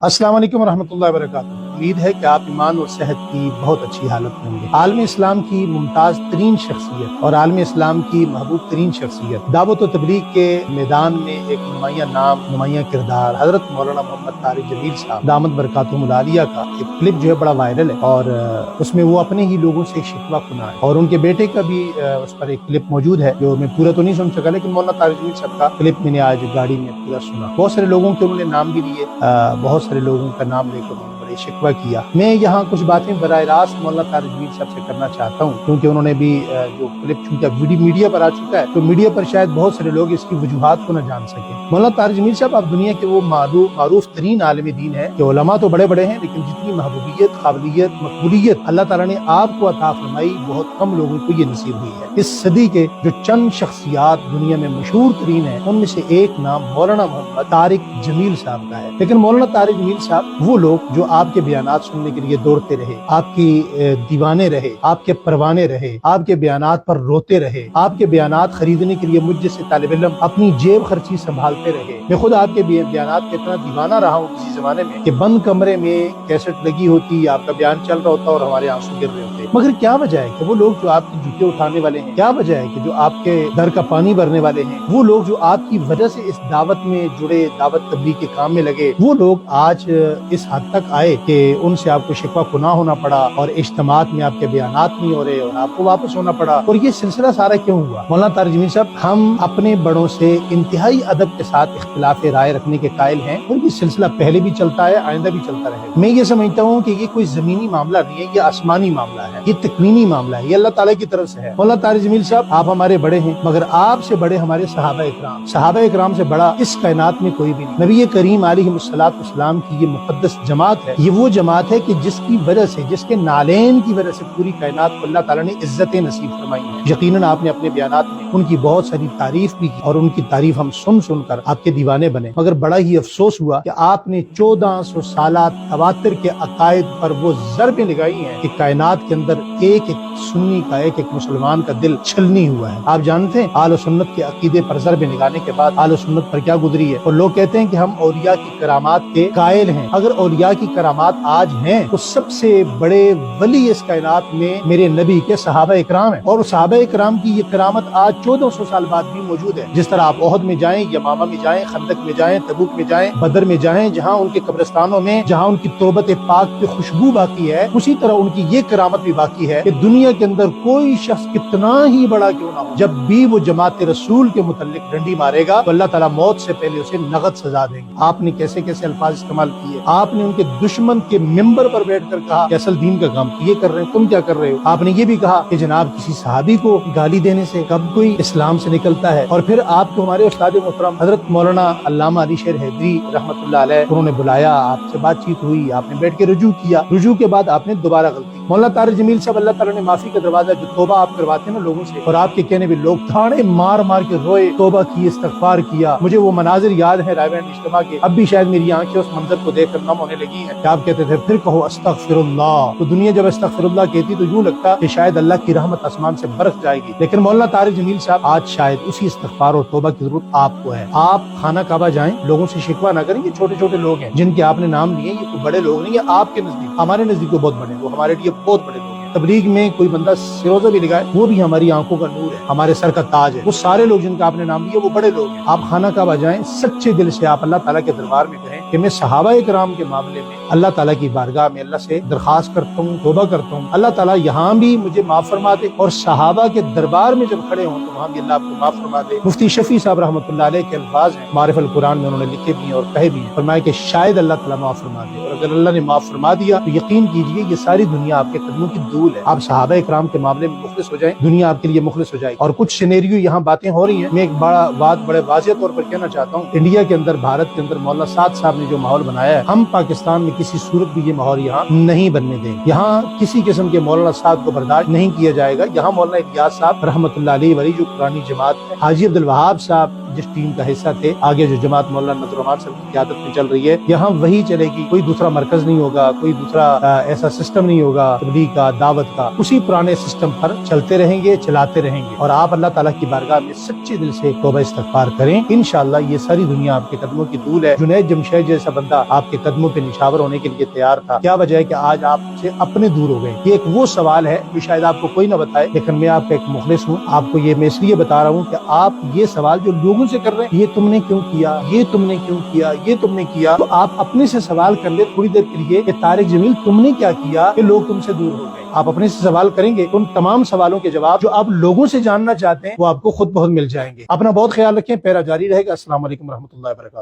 अस्सलाम वालेकुम रहमतुल्लाहि व बरकातुहू। उम्मीद है कि आप ईमान और सेहत की बहुत अच्छी हालत में होंगे। आलम इस्लाम की मुमताज तरीन शख्सियत और आलम इस्लाम की महबूब तरीन शख्सियत दावत और तबलीग के मैदान में एक नुमाया नाम, नुमाया किरदार हजरत मौलाना मोहम्मद तारिक जमील साहब दामत बरकातुहुमुल आलिया का एक क्लिप जो है बड़ा वायरल है और उसमें वो अपने ही लोगों से शिकवा खुना है और उनके बेटे का भी उस पर एक क्लिप मौजूद है जो मैं पूरा तो नहीं सुन सका, लेकिन मौलाना तारिक जमील साहब का क्लिप मैंने आज गाड़ी में पूरा सुना। बहुत सारे लोगों के उन्होंने नाम भी लिए, बहुत सारे लोगों का नाम लेकर उन्होंने बड़े शिकवा किया। मैं यहाँ कुछ बातें बराह रास्त मौलाना तारिक जमील साहब से करना चाहता हूँ, क्योंकि उन्होंने भी जो क्लिप चूंकि मीडिया पर आ चुका है तो मीडिया पर शायद बहुत सारे लोग इसकी वजूहात को न जान सके। मौलाना तारिक जमील साहब आप दुनिया के वो मारूफ तरीन आलिम दीन है कि उलमा तो बड़े बड़े हैं, लेकिन जितनी महबूबियत, काबिलियत, मकबूलियत अल्लाह ताला ने आपको अता फरमाई बहुत कम लोगों को ये नसीब हुई है। इस सदी के जो चंद शख्सियात दुनिया में मशहूर तरीन है उनमें से एक नाम मौलाना मोहम्मद तारिक जमील साहब का है। लेकिन मौलाना तारिक जमील साहब वो लोग जो आपके बयानात सुनने के लिए दौड़ते रहे, आपकी दीवाने रहे, आपके परवाने रहे, आपके बयानात पर रोते रहे, आपके बयानात खरीदने के लिए मुझ जैसे तालिब इल्म अपनी जेब खर्ची संभालते रहे। मैं खुद आपके बयानात के इतना दीवाना रहा हूँ किसी जमाने में कि बंद कमरे में कैसेट लगी होती, आपका बयान चल रहा होता और हमारे आंसू गिर रहे होते। मगर क्या वजह है कि वो लोग जो आपकी जूते उठाने वाले हैं, क्या वजह है कि जो आपके दर का पानी भरने वाले हैं, वो लोग जो आपकी वजह से इस दावत में जुड़े, दावत तबलीग के काम में लगे, वो लोग आज इस हद तक आए कि उनसे आपको शिकवा खुना होना पड़ा और इज्तिमात में आपके बयानात नहीं हो रहे और आपको वापस होना पड़ा। और ये सिलसिला सारा क्यों हुआ? मौलाना तारिक जमील साहब, हम अपने बड़ों से इंतहाई अदब के साथ इख्तिलाफ राय रखने के कायल हैं और ये सिलसिला पहले भी चलता है, आइंदा भी चलता रहेगा। मैं ये समझता हूँ कि ये कोई जमीनी मामला नहीं है, ये आसमानी मामला है, ये तकवीनी मामला है, ये अल्लाह ताला की तरफ से है। मौलाना तारिक जमील साहब, आप हमारे बड़े हैं, मगर आपसे बड़े हमारे सहाबा इकराम से बड़ा इस कायनात में कोई भी नहीं। नबी करीम अलैहिस्सलाम की ये मुक़द्दस जमात है, ये वो जमात है कि जिसकी वजह से, जिसके नालेन की वजह से पूरी कायनात को अल्लाह ताला ने इज्जतें नसीब फरमाई हैं। यकीनन आपने अपने बयानात में उनकी बहुत सारी तारीफ भी की और उनकी तारीफ हम सुन सुनकर आपके दीवाने बने। मगर बड़ा ही अफसोस हुआ कि आपने 1400 साला तवातिर के अकायद पर वो ज़रबें लगाई हैं कि कायनात के अंदर एक एक सुन्नी का, एक एक मुसलमान का दिल छलनी हुआ है। आप जानते हैं आल सुन्नत के अकीदे पर ज़रबें लगाने के बाद आल सुन्नत पर क्या गुजरी है। और लोग कहते हैं कि हम औलिया की करामात के कायल हैं। अगर औलिया की करामात आज हैं तो सबसे बड़े वली इस कायनात में मेरे नबी के सहाबा इकराम है और सहाबा इकराम की ये करामत आज 1400 साल बाद भी मौजूद है। जिस तरह आप ओहद में जाएं, यमामा में जाएं, खंदक में जाएं, तबूक में जाएं, बदर में जाएं, जहाँ उनके कब्रिस्तानों में जहाँ उनकी तौबत पाक की खुशबू बाकी है, उसी तरह उनकी ये करामत भी बाकी है कि दुनिया के अंदर कोई शख्स कितना ही बड़ा क्यों ना हो, जब भी वो जमात रसूल के मुतल्लिक डंडी मारेगा तो अल्लाह ताला मौत से पहले उसे नगद सजा देंगे। आपने कैसे कैसे अल्फाज इस्तेमाल किए। आपने उनके दुश्मन के मिंबर पर बैठकर कहा कि असल दीन का काम ये कर रहे हैं, तुम क्या कर रहे हो। आपने ये भी कहा कि जनाब किसी सहाबी को गाली देने से कब कोई इस्लाम से निकलता है। और फिर आपको हमारे उस्ताद मोहतरम हजरत मौलाना अल्लामा अली शेर हैदरी रहमतुल्लाह अलैह उन्होंने बुलाया, आपसे बातचीत हुई, आपने बैठ के रुजू किया, रुजू के बाद आपने दोबारा गलती। मौलाना तारिक जमील साहब, अल्लाह ताला ने माफी का दरवाजा, जो तौबा आप करवाते हैं ना लोगों से, और आपके कहने भी लोग थाने मार मार के रोए, तौबा की, इस्तगफार किया। मुझे वो मनाजिर याद है रायबैंड इज्तिमा के, अब भी शायद मेरी आंखें उस मंजर को देखकर नम होने लगी हैं। आप कहते थे फिर कहो अस्तगफिरुल्लाह, तो दुनिया जब अस्तगफिरुल्लाह कहती तो यूं लगता कि शायद अल्लाह की रहमत आसमान से बरस जाएगी। लेकिन मौलाना तारिक जमील साहब, आज शायद उसी इस्तगफार और तौबा की जरूरत आपको है। आप खाना काबा जाएं, लोगों से शिकवा ना करें। ये छोटे छोटे लोग हैं जिनके आपने नाम लिए, ये कोई बड़े लोग नहीं है आपके नजदीक, हमारे नजदीक तो बहुत बड़े, वो हमारे लिए बहुत बड़े लोग हैं। तबलीग में कोई बंदा सिरोजा भी लगाए, वो भी हमारी आंखों का नूर है, हमारे सर का ताज है। वो सारे लोग जिनका आपने नाम लिया वो बड़े लोग हैं। आप खाना काबा जाएं, सच्चे दिल से आप अल्लाह ताला के दरबार में कहें कि मैं सहाबा इकराम के मामले में अल्लाह ताला की बारगाह में अल्लाह से दरखास्त करता हूँ, तौबा करता हूँ, अल्लाह ताला यहाँ भी मुझे माफ फरमा दे और सहाबा के दरबार में जब खड़े हों तो वहाँ भी अल्लाह आपको माफ फरमा दे। मुफ्ती शफी साहब रहमतुल्लाह अलैह के अल्फाज हैं, मारिफुल कुरान में उन्होंने लिखे भी हैं और कहे भी हैं, फरमाया कि शायद अल्लाह ताला माफ फरमा दे, और अगर अल्लाह ने माफ फरमा दिया तो यकीन कीजिए ये सारी दुनिया आपके कदमों की धूल है। आप सहाबा इकराम के मामले में मुखलिस हो जाएं, दुनिया आपके लिए मुखलिस हो जाएगी। और कुछ सिनेरियो यहाँ बातें हो रही हैं, मैं एक बड़े वाज़ेह तौर पर कहना चाहता हूँ, इंडिया के अंदर, भारत के अंदर मौलाना साद साहब ने जो माहौल बनाया है, हम पाकिस्तान में किसी सूरत भी ये माहौल यहाँ नहीं बनने देंगे। यहाँ किसी किस्म के मौलाना साहब को बर्दाश्त नहीं किया जाएगा। यहाँ मौलाना इलियास साहब रहमतुल्लाह अलैह वली जो पुरानी जमात है, हाजी अब्दुल वहाब साहब जिस टीम का हिस्सा थे, आगे जो जमात मौलाना नजर रहमान साहब की क़यादत में चल रही है, यहाँ वही चलेगी। कोई दूसरा मरकज नहीं होगा, कोई दूसरा ऐसा सिस्टम नहीं होगा तबलीग का, दावत का। उसी पुराने सिस्टम पर चलते रहेंगे, चलाते रहेंगे। और आप अल्लाह ताला की बारगाह में सच्चे दिल से तौबा इस्तगफार करें। इंशाअल्लाह ये सारी दुनिया आपके कदमों की धूल है। जुनैद जमशेद जैसा बंदा आपके कदमों पे निछावर होने के लिए तैयार था, क्या वजह है कि आज आपसे अपने दूर हो गए? ये एक वो सवाल है जो शायद आपको कोई ना बताए, लेकिन मैं आपका एक मुखलिस हूँ। आपको ये मैं इसलिए बता रहा हूँ कि आप ये सवाल जो लोगों से कर रहे हैं, ये तुमने क्यों किया, ये तुमने क्यों किया, ये तुमने किया, तो आप अपने से सवाल कर ले थोड़ी देर के लिए कि तारिक जमील तुमने क्या किया कि लोग तुमसे दूर हो गए। आप अपने से सवाल करेंगे तो उन तमाम सवालों के जवाब जो आप लोगों से जानना चाहते हैं वो आपको खुद बहुत मिल जाएंगे। अपना बहुत ख्याल रखें, पैरा जारी रहेगा। अस्सलाम वालेकुम रहमतुल्लाहि व बरकातहू।